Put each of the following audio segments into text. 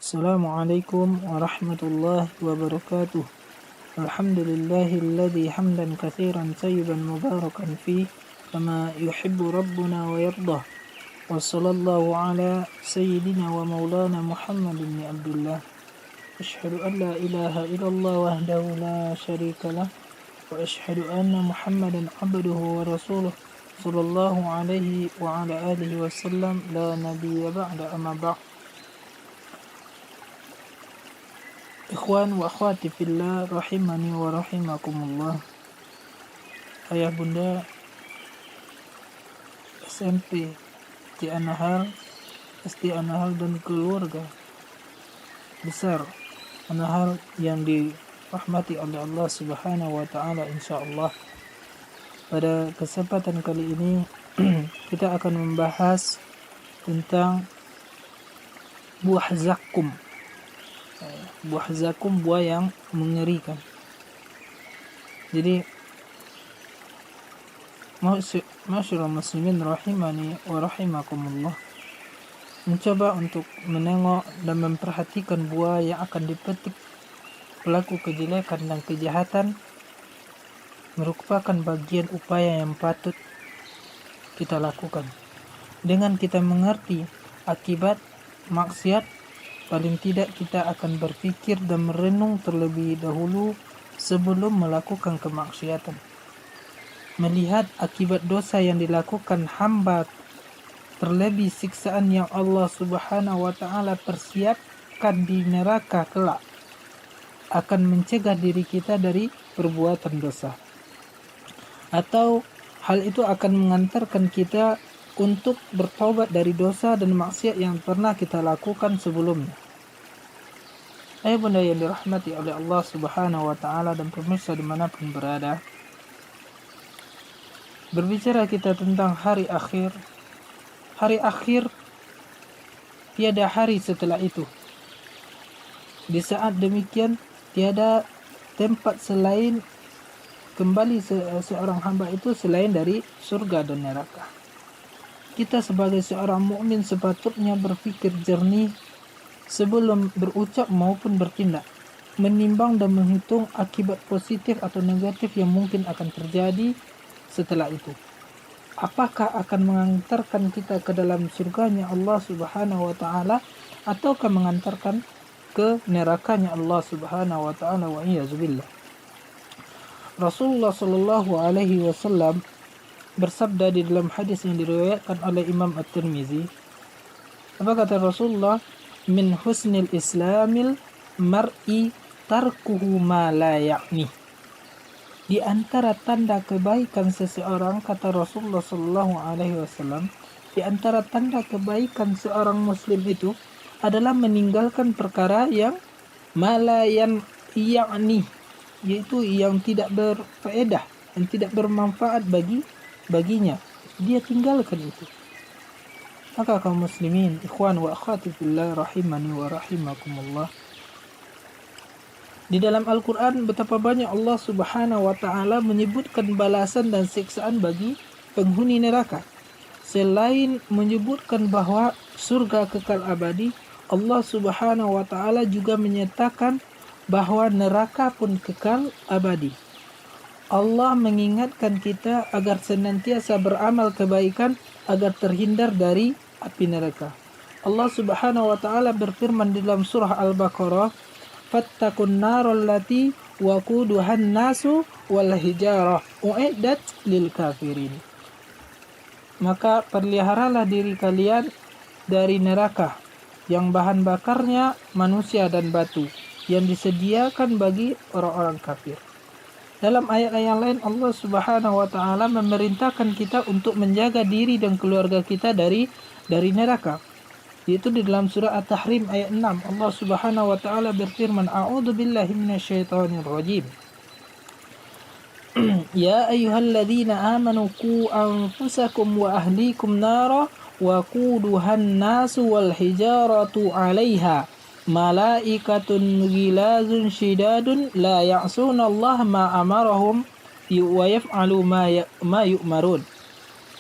Assalamualaikum warahmatullahi wabarakatuh. Alhamdulillahilladzi hamdan katsiran tayyiban mubarakan fih kama yuhibbu rabbuna wa yardah. Wa sallallahu ala sayyidina wa maulana Muhammad bin Abdullah. Asyhadu an la ilaha illallah wahdahu la syarika lah wa asyhadu anna Muhammadan abduhu wa rasuluh sallallahu alaihi wa ala alihi wasallam la nabiyya ba'da amma ba'd. Ikhwan wa akhwati fillah rahimani wa rahimakumullah. Ayah bunda SMP di Anahal, SD Anahal dan keluarga besar Anahal yang dirahmati oleh Allah Subhanahu wa taala insyaallah. Pada kesempatan kali ini kita akan membahas tentang buah zakum. Buah zakum, buah yang mengerikan. Jadi masyaallah muslimin rahimani wa rahimakumullah, mencoba untuk menengok dan memperhatikan buah yang akan dipetik pelaku kejelekan dan kejahatan merupakan bagian upaya yang patut kita lakukan. Dengan kita mengerti akibat maksiat, paling tidak kita akan berpikir dan merenung terlebih dahulu sebelum melakukan kemaksiatan. Melihat akibat dosa yang dilakukan hamba, terlebih siksaan yang Allah Subhanahu wa taala persiapkan di neraka kelak, akan mencegah diri kita dari perbuatan dosa. Atau hal itu akan mengantarkan kita untuk bertaubat dari dosa dan maksiat yang pernah kita lakukan sebelumnya. Ayah bunda yang dirahmati oleh Allah Subhanahu wa taala dan pemirsa dimanapun berada, berbicara kita tentang hari akhir. Hari akhir tiada hari setelah itu. Di saat demikian tiada tempat selain kembali seorang hamba itu selain dari surga dan neraka. Kita sebagai seorang mukmin sepatutnya berpikir jernih sebelum berucap maupun bertindak, menimbang dan menghitung akibat positif atau negatif yang mungkin akan terjadi setelah itu. Apakah akan mengantarkan kita ke dalam surganya Allah Subhanahu wa taala ataukah mengantarkan ke nerakanya Allah Subhanahu wa taala, wa iyyazubillah. Rasulullah sallallahu alaihi wasallam bersabda di dalam hadis yang diriwayatkan oleh Imam At-Tirmizi. Apa kata Rasulullah? Min husnil islamil mar'i tarkuhu ma la ya'ni. Di antara tanda kebaikan seseorang, kata Rasulullah sallallahu alaihi wasallam, di antara tanda kebaikan seorang muslim itu adalah meninggalkan perkara yang ma la ya'ni, yaitu yang tidak berfaedah, yang tidak bermanfaat baginya, dia tinggalkan itu. Maka kaum muslimin, ikhwan wa akhwati fillah rahimani wa rahimakumullah, di dalam Al-Quran betapa banyak Allah Subhanahu wa ta'ala menyebutkan balasan dan siksaan bagi penghuni neraka. Selain menyebutkan bahwa surga kekal abadi, Allah Subhanahu wa ta'ala juga menyatakan bahwa neraka pun kekal abadi. Allah mengingatkan kita agar senantiasa beramal kebaikan agar terhindar dari api neraka. Allah Subhanahu wa taala berfirman di dalam surah Al-Baqarah, "Fattaqun naral lati waquduhan nasu wal hijarah uiddat lil kafirin." Maka peliharalah diri kalian dari neraka yang bahan bakarnya manusia dan batu, yang disediakan bagi orang-orang kafir. Dalam ayat-ayat lain Allah Subhanahu wa taala memerintahkan kita untuk menjaga diri dan keluarga kita dari neraka. Yaitu di dalam surah At-Tahrim ayat 6 Allah Subhanahu wa taala berfirman, "A'udzubillahi minasyaitonir rajim. Ya ayyuhalladzina amanu qu anfusakum wa ahlikum nara wa quduhan nasu wal hijaratu 'alaiha malaikatun ghilazun syidadun la ya'suna Allah ma amarahum wa yaf'alu ma yu'marun."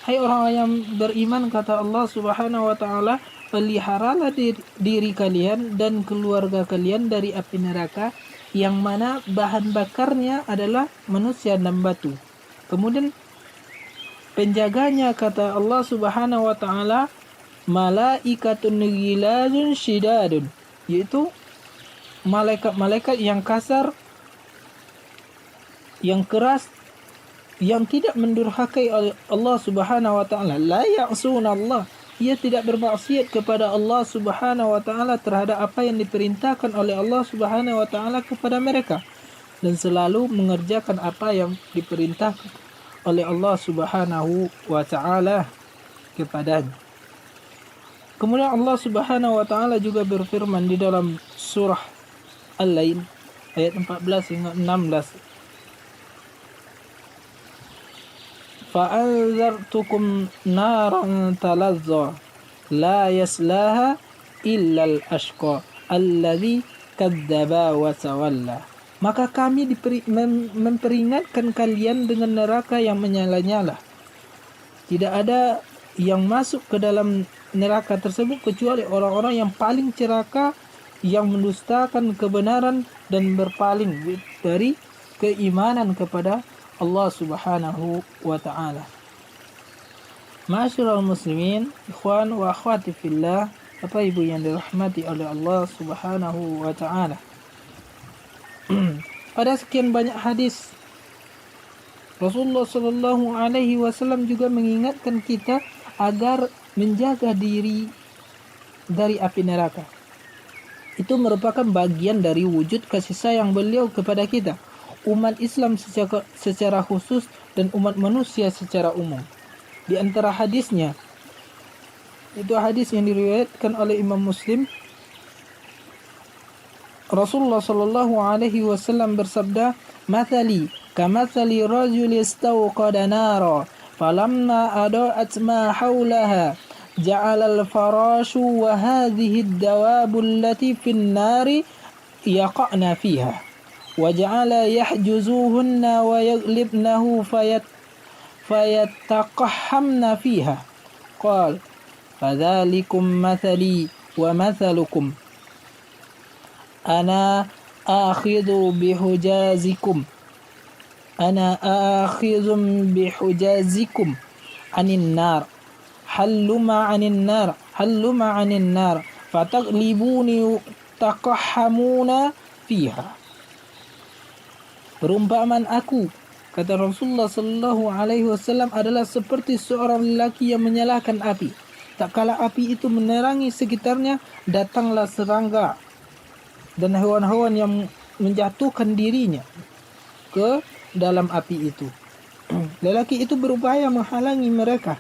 Hai orang yang beriman, kata Allah Subhanahu wa taala, peliharalah diri kalian dan keluarga kalian dari api neraka yang mana bahan bakarnya adalah manusia dan batu. Kemudian penjaganya kata Allah Subhanahu wa taala, malaikatun ghilazun syidadun, yaitu malaikat-malaikat yang kasar, yang keras, yang tidak mendurhakai Allah Subhanahu wa taala. La ya'suna Allah, ia tidak bermaksiat kepada Allah Subhanahu wa taala terhadap apa yang diperintahkan oleh Allah Subhanahu wa taala kepada mereka, dan selalu mengerjakan apa yang diperintahkan oleh Allah Subhanahu wa taala kepadanya. Kemudian Allah Subhanahu wa taala juga berfirman di dalam surah Al-Lail ayat 14 hingga 16. Fa'anzartukum naran talazza la yaslaha illa al-ashqa alladhi kadzdzaba wa tawalla. Maka kami memperingatkan kalian dengan neraka yang menyala-nyala. Tidak ada yang masuk ke dalam neraka tersebut kecuali orang-orang yang paling celaka, yang mendustakan kebenaran dan berpaling dari keimanan kepada Allah Subhanahu wa taala. Ma'asyiral muslimin, ikhwan wa akhwati fillah, Bapak Ibu yang dirahmati oleh Allah Subhanahu wa taala. Pada sekian banyak hadis, Rasulullah sallallahu alaihi wasallam juga mengingatkan kita agar menjaga diri dari api neraka. Itu merupakan bagian dari wujud kasih sayang beliau kepada kita, umat Islam secara khusus dan umat manusia secara umum. Di antara hadisnya, itu hadis yang diriwayatkan oleh Imam Muslim, Rasulullah sallallahu alaihi wasallam bersabda, "Mathali kamathali rajul istawqada nara, falamma ada'at ma haulaha, ja'ala al-farashu wa hadhihi ad-dawabu allati fin nari yaqa'na fiha. وجعل يحجزوهن ويغلبنه فيتقحمن فيها. قال فذلكم مثلي ومثلكم أنا آخذ بحجازكم عن النار هلما عن النار فتغلبوني تقحمون فيها." Perumpamaan aku, kata Rasulullah sallallahu alaihi wasallam, adalah seperti seorang lelaki yang menyalakan api. Tak kala api itu menerangi sekitarnya, datanglah serangga dan hewan-hewan yang menjatuhkan dirinya ke dalam api itu. Lelaki itu berupaya menghalangi mereka,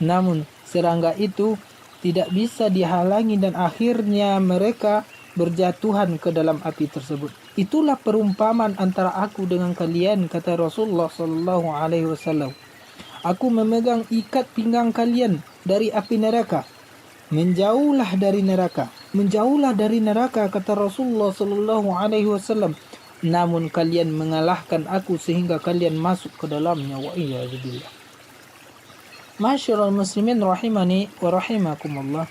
namun serangga itu tidak bisa dihalangi dan akhirnya mereka berjatuhan ke dalam api tersebut. Itulah perumpamaan antara aku dengan kalian, kata Rasulullah sallallahu alaihi wasallam. Aku memegang ikat pinggang kalian dari api neraka. Menjauhlah dari neraka, kata Rasulullah sallallahu alaihi wasallam. Namun kalian mengalahkan aku sehingga kalian masuk ke dalamnya, wa iyyazubillah. Ma'asyiral muslimin rahimani wa rahimakumullah.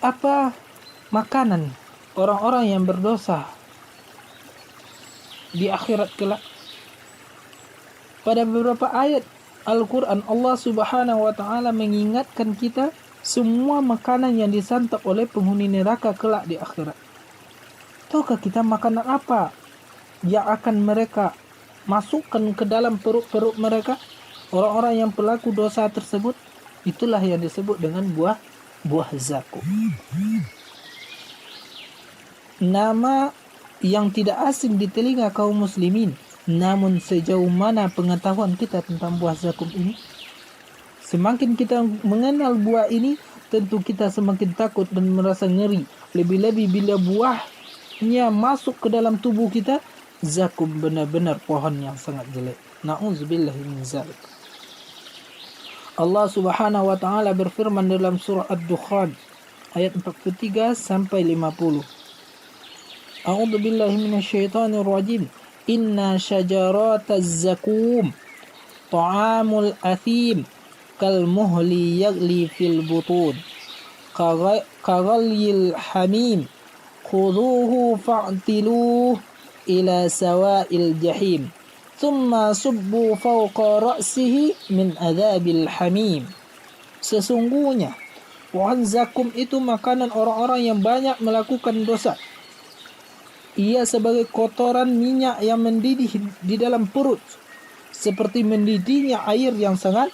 Apa makanan orang-orang yang berdosa di akhirat kelak? Pada beberapa ayat Al-Quran, Allah Subhanahu wa ta'ala mengingatkan kita semua makanan yang disantap oleh penghuni neraka kelak di akhirat. Tahukah kita makanan apa yang akan mereka masukkan ke dalam perut-perut mereka? Orang-orang yang pelaku dosa tersebut, itulah yang disebut dengan buah zakum. Nama yang tidak asing di telinga kaum muslimin, namun sejauh mana pengetahuan kita tentang buah zakum ini? Semakin kita mengenal buah ini, tentu kita semakin takut dan merasa ngeri. Lebih-lebih bila buahnya masuk ke dalam tubuh kita. Zakum benar-benar pohon yang sangat jelek. Na'udzubillahi min zalik. Allah Subhanahu wa ta'ala berfirman dalam surah Ad-Dukhan ayat 43 sampai 50. A'udzu billahi minasyaitonir rajim. Inna syajarataz zakum ta'amul athim kalmuhli yaghli fil butun kaghalyil hamim khudhuhu fa'tiluh ila sawa'il jahim thumma subbu fawqa ra'sihi min adzabil hamim. Sesungguhnya pohon zakum itu makanan orang-orang yang banyak melakukan dosa. Ia sebagai kotoran minyak yang mendidih di dalam perut, seperti mendidihnya air yang sangat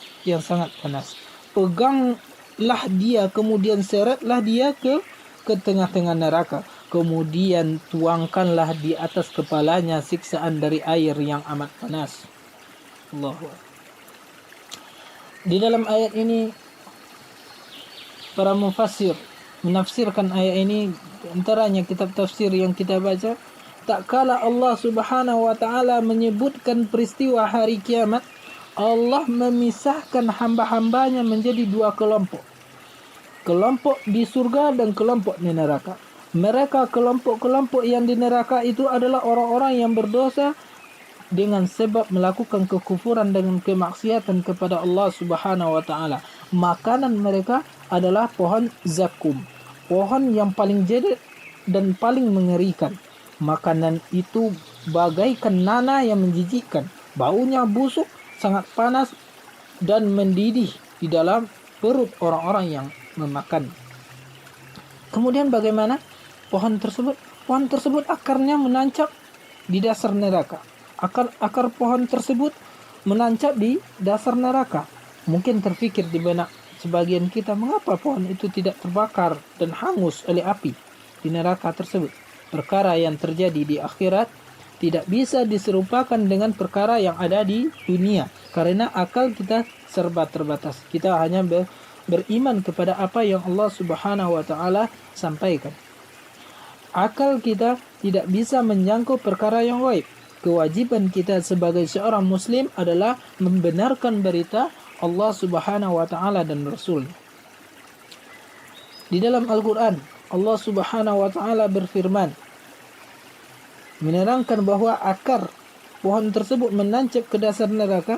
panas. Peganglah dia, kemudian seretlah dia ke tengah-tengah neraka. Kemudian tuangkanlah di atas kepalanya siksaan dari air yang amat panas. Allahu Akbar. Di dalam ayat ini para mufassir menafsirkan ayat ini, antaranya kitab tafsir yang kita baca, tak kala Allah Subhanahu wa taala menyebutkan peristiwa hari kiamat, Allah memisahkan hamba-hambanya menjadi dua kelompok. Kelompok di surga dan kelompok di neraka. Mereka kelompok-kelompok yang di neraka itu adalah orang-orang yang berdosa dengan sebab melakukan kekufuran dengan kemaksiatan kepada Allah Subhanahu wa taala. Makanan mereka adalah pohon zakum, pohon yang paling jelek dan paling mengerikan. Makanan itu bagaikan nanah yang menjijikkan, baunya busuk, sangat panas dan mendidih di dalam perut orang-orang yang memakan. Kemudian bagaimana pohon tersebut? Pohon tersebut akarnya menancap di dasar neraka. Akar pohon tersebut menancap di dasar neraka. Mungkin terfikir di benak sebagian kita, mengapa pohon itu tidak terbakar dan hangus oleh api di neraka tersebut? Perkara yang terjadi di akhirat tidak bisa diserupakan dengan perkara yang ada di dunia, karena akal kita serba terbatas. Kita hanya beriman kepada apa yang Allah Subhanahu wa taala sampaikan. Akal kita tidak bisa menjangkau perkara yang gaib. Kewajiban kita sebagai seorang muslim adalah membenarkan berita Allah Subhanahu wa taala dan Rasul. Di dalam Al-Qur'an, Allah Subhanahu wa taala berfirman menerangkan bahwa akar pohon tersebut menancap ke dasar neraka.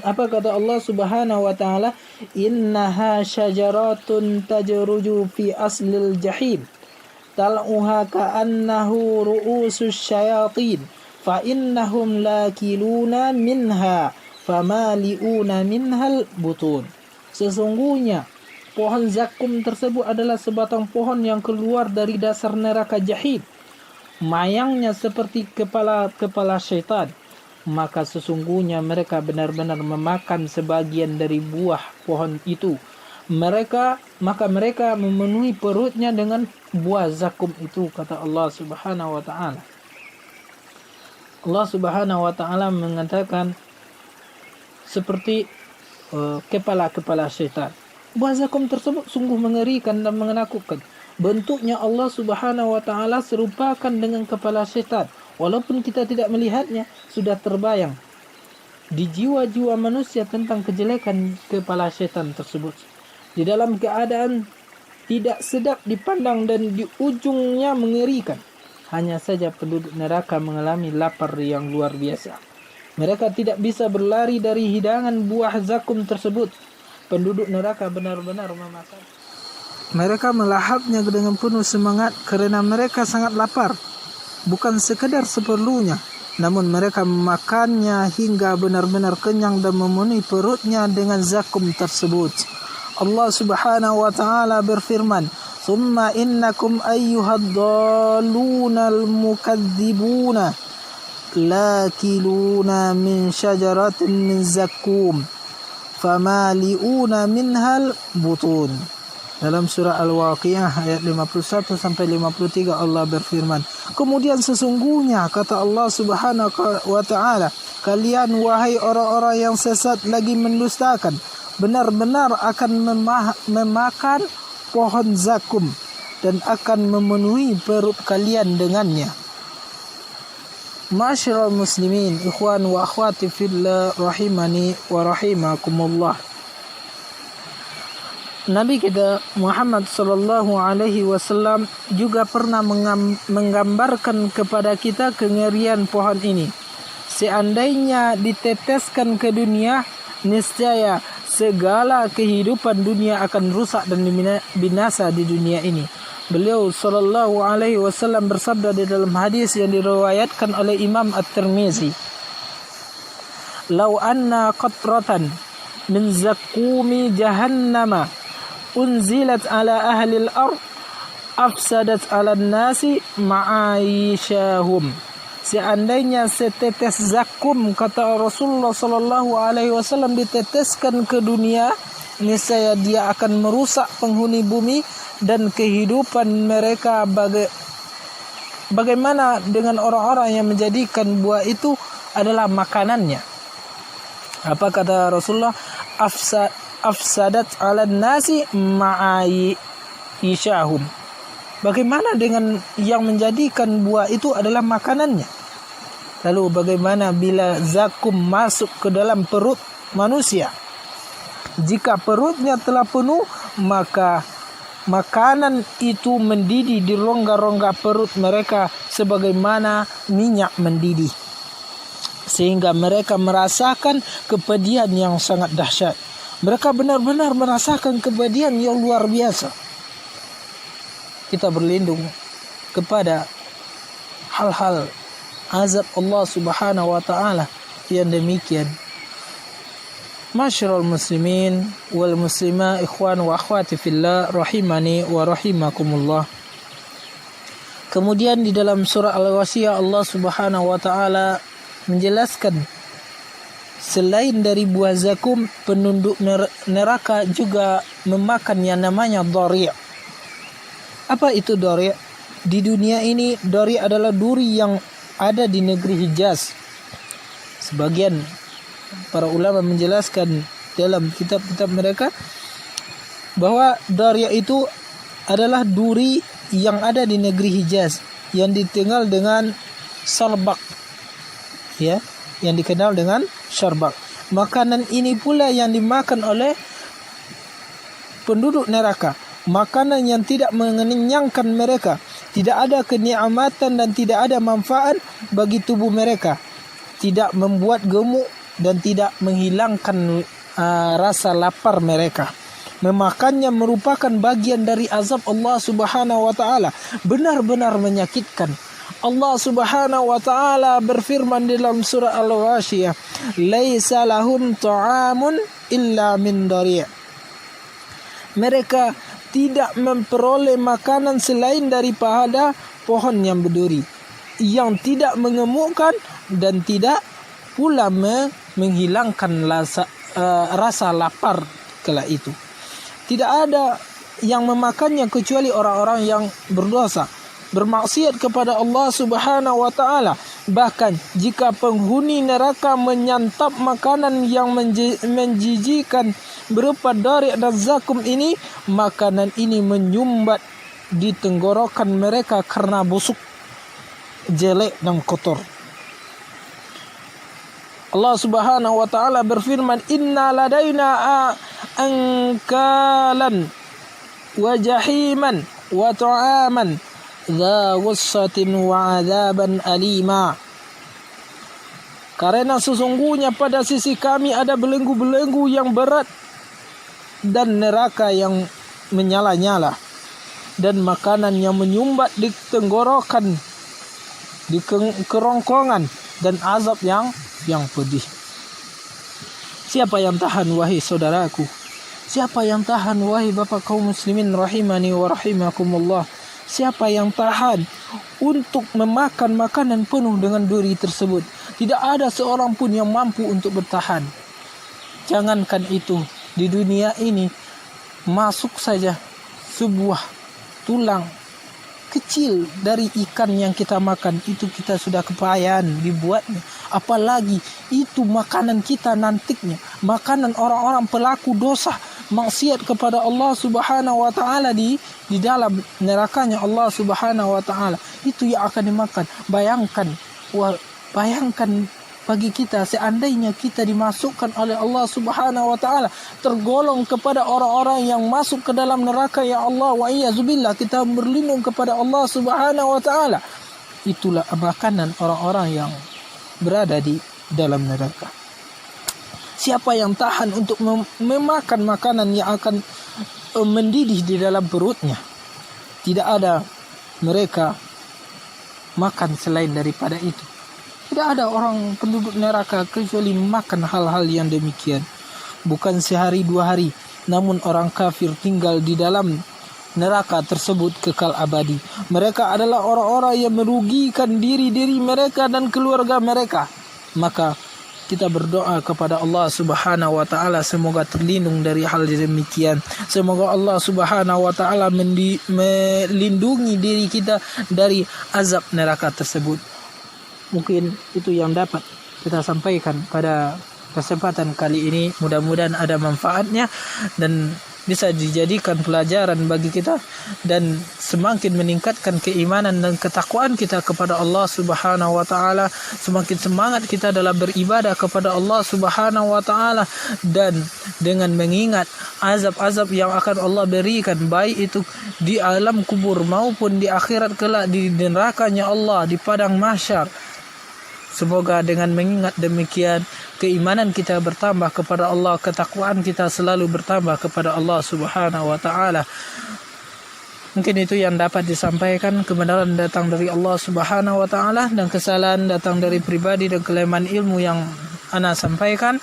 Apa kata Allah Subhanahu wa taala? Innaha syajaratun tajruju fi aslil jahim tal'uha ka'annahu ru'usus syayatin fa innahum lakiluna minha famali'una minhal butun. Sesungguhnya pohon zakum tersebut adalah sebatang pohon yang keluar dari dasar neraka jahim. Mayangnya seperti kepala syaitan. Maka sesungguhnya mereka benar-benar memakan sebagian dari buah pohon itu. Maka mereka memenuhi perutnya dengan buah zakum itu, kata Allah Subhanahu wa taala. Allah Subhanahu wa taala mengatakan seperti kepala syaitan. Buah zakum tersebut sungguh mengerikan dan menakutkan. Bentuknya Allah Subhanahu wa taala serupakan dengan kepala syaitan. Walaupun kita tidak melihatnya, sudah terbayang di jiwa-jiwa manusia tentang kejelekan kepala syaitan tersebut. Di dalam keadaan tidak sedap dipandang dan di ujungnya mengerikan. Hanya saja penduduk neraka mengalami lapar yang luar biasa. Mereka tidak bisa berlari dari hidangan buah zakum tersebut. Penduduk neraka benar-benar memakan. Mereka melahapnya dengan penuh semangat karena mereka sangat lapar. Bukan sekedar seperlunya, namun mereka memakannya hingga benar-benar kenyang dan memenuhi perutnya dengan zakum tersebut. Allah Subhanahu wa taala berfirman, "Tsumma innakum ayyuhad-dallunal mukadzibuna lakiluna min syajaratin min zakum famali'una minhal butun." Dalam surah Al-Waqiah ayat 51 sampai 53 Allah berfirman, kemudian sesungguhnya kata Allah Subhanahu wa taala, kalian wahai orang-orang yang sesat lagi mendustakan, benar-benar akan memakan pohon zakum dan akan memenuhi perut kalian dengannya. Ma'asyiral muslimin, ikhwan wa akhwati fillah rahimani wa rahimakumullah. Nabi kita Muhammad sallallahu alaihi wasallam juga pernah menggambarkan kepada kita kengerian pohon ini. Seandainya diteteskan ke dunia, niscaya segala kehidupan dunia akan rusak dan binasa di dunia ini. Beliau sallallahu alaihi wasallam bersabda di dalam hadis yang diriwayatkan oleh Imam At-Tirmizi, "Lau anna qatratan min zakumi jahannama unzilat ala ahli al-ard afsadat ala nasi ma'aishahum." Seandainya setetes zakum, kata Rasulullah sallallahu alaihi wasallam, diteteskan ke dunia, niscaya dia akan merusak penghuni bumi dan kehidupan mereka. Bagaimana dengan orang-orang yang menjadikan buah itu adalah makanannya? Apa kata Rasulullah? Afsadat ala nasi ma'aishahum. Bagaimana dengan yang menjadikan buah itu adalah makanannya? Lalu bagaimana bila zakum masuk ke dalam perut manusia? Jika perutnya telah penuh, maka makanan itu mendidih di rongga-rongga perut mereka sebagaimana minyak mendidih, sehingga mereka merasakan kepedihan yang sangat dahsyat. Mereka benar-benar merasakan kepedihan yang luar biasa. Kita berlindung kepada hal-hal azab Allah subhanahu wa ta'ala yang demikian. Masyarul muslimin wal muslimah, ikhwan wa akhwati fillah, rahimani wa rahimakumullah. Kemudian di dalam surah Al-Wasiyah Allah subhanahu wa ta'ala menjelaskan selain dari buah zakum, penduduk neraka juga memakan yang namanya dhari'. Apa itu dhari'? Di dunia ini dhari' adalah duri yang ada di negeri Hijaz. Sebagian para ulama menjelaskan dalam kitab-kitab mereka bahwa dhari' itu adalah duri yang ada di negeri Hijaz yang dikenal dengan sarbak, ya, yang dikenal dengan sarbak. Makanan ini pula yang dimakan oleh penduduk neraka. Makanan yang tidak mengenyangkan mereka, tidak ada kenikmatan dan tidak ada manfaat bagi tubuh mereka, tidak membuat gemuk dan tidak menghilangkan rasa lapar mereka. Memakannya merupakan bagian dari azab Allah subhanahu wa ta'ala, benar-benar menyakitkan. Allah subhanahu wa ta'ala berfirman dalam surah Al-Ghashiyah, "Laisa lahum ta'amun illa min dhari'." Mereka tidak memperoleh makanan selain daripada pohon yang berduri, yang tidak mengemukkan dan tidak pula menghilangkan rasa lapar kala itu. Tidak ada yang memakannya kecuali orang-orang yang berdosa, bermaksiat kepada Allah subhanahu wa ta'ala. Bahkan jika penghuni neraka menyantap makanan yang menjijikan berupa dhari' dan zakum ini, makanan ini menyumbat di tenggorokan mereka karena busuk, jelek dan kotor. Allah subhanahu wa ta'ala berfirman, "Inna ladaina ankalan wa jahiman wa ta'aman dha ghussatin wa adzaban alima." Karena sesungguhnya pada sisi kami ada belenggu-belenggu yang berat dan neraka yang menyala-nyala dan makanan yang menyumbat di tenggorokan, di kerongkongan, dan azab yang pedih. Siapa yang tahan wahai saudaraku? Siapa yang tahan wahai bapak kaum muslimin rahimani wa rahimakumullah? Siapa yang tahan untuk memakan makanan penuh dengan duri tersebut? Tidak ada seorang pun yang mampu untuk bertahan. Jangankan itu, di dunia ini masuk saja sebuah tulang kecil dari ikan yang kita makan, itu kita sudah kepayahan dibuatnya. Apalagi itu makanan kita nantinya, makanan orang-orang pelaku dosa, maksiat kepada Allah subhanahu wa ta'ala di dalam nerakanya Allah subhanahu wa ta'ala. Itu yang akan dimakan. Bayangkan bagi kita seandainya kita dimasukkan oleh Allah subhanahu wa ta'ala, tergolong kepada orang-orang yang masuk ke dalam neraka, ya Allah, wa iyyazubillah, kita berlindung kepada Allah subhanahu wa ta'ala. Itulah makanan orang-orang yang berada di dalam neraka. Siapa yang tahan untuk memakan makanan yang akan mendidih di dalam perutnya? Tidak ada mereka makan selain daripada itu. Tidak ada orang penduduk neraka kecuali makan hal-hal yang demikian. Bukan sehari dua hari, namun orang kafir tinggal di dalam neraka tersebut kekal abadi. Mereka adalah orang-orang yang merugikan diri-diri mereka dan keluarga mereka. Maka kita berdoa kepada Allah Subhanahu wa taala semoga terlindung dari hal demikian. Semoga Allah Subhanahu wa taala melindungi diri kita dari azab neraka tersebut. Mungkin itu yang dapat kita sampaikan pada kesempatan kali ini. Mudah-mudahan ada manfaatnya dan bisa dijadikan pelajaran bagi kita dan semakin meningkatkan keimanan dan ketakwaan kita kepada Allah Subhanahu wa taala, semakin semangat kita dalam beribadah kepada Allah Subhanahu wa taala, dan dengan mengingat azab-azab yang akan Allah berikan baik itu di alam kubur maupun di akhirat kelak di nerakanya Allah di padang mahsyar. Semoga dengan mengingat demikian keimanan kita bertambah kepada Allah, ketakwaan kita selalu bertambah kepada Allah Subhanahu wa taala. Mungkin itu yang dapat disampaikan. Kebenaran datang dari Allah Subhanahu wa taala dan kesalahan datang dari pribadi dan kelemahan ilmu yang ana sampaikan.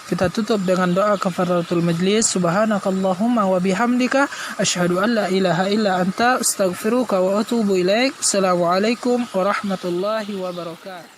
Kita tutup dengan doa kafaratul majlis. Subhanakallahumma wa bihamdika asyhadu an la ilaha illa anta astaghfiruka wa atubu ilaik. Assalamualaikum warahmatullahi wabarakatuh.